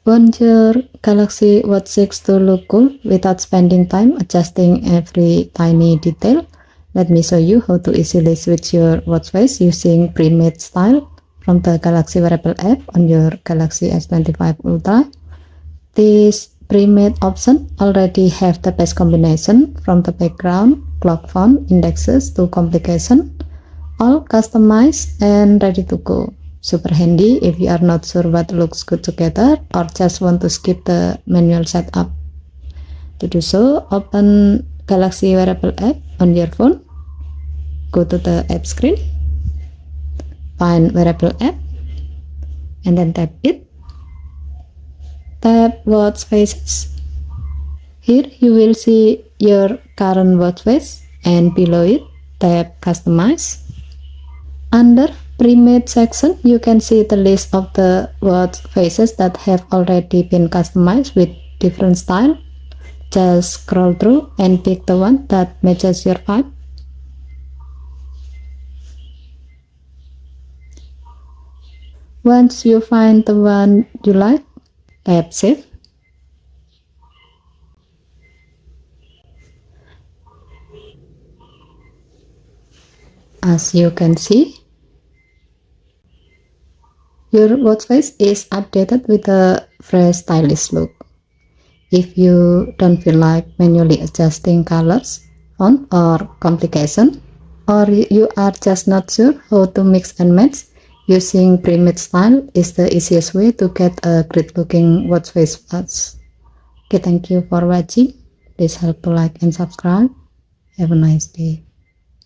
Want your Galaxy Watch 6 to look cool without spending time adjusting every tiny detail? Let me show you how to easily switch your watch face using Premade style from the Galaxy Wearable app on your Galaxy S25 Ultra. This Premade option already have the best combination from the background, clock font, indexes to complication, all customized and ready to go. Super handy if you are not sure what looks good together or just want to skip the manual setup. To do so, open Galaxy Wearable app on your phone. Go to the app screen, find Wearable app, and then tap it. Tap Watch Faces. Here you will see your current watch face, and below it, tap Customize. Under Premade section, you can see the list of the watch faces that have already been customized with different style. Just scroll through and pick the one that matches your vibe. Once you find the one you like, tap Save. As you can see, your watch face is updated with a fresh stylish look. If you don't feel like manually adjusting colors, font, or complication, or you are just not sure how to mix and match, using Premade style is the easiest way to get a great looking watch face watch. Okay, thank you for watching. Please help to like and subscribe. Have a nice day.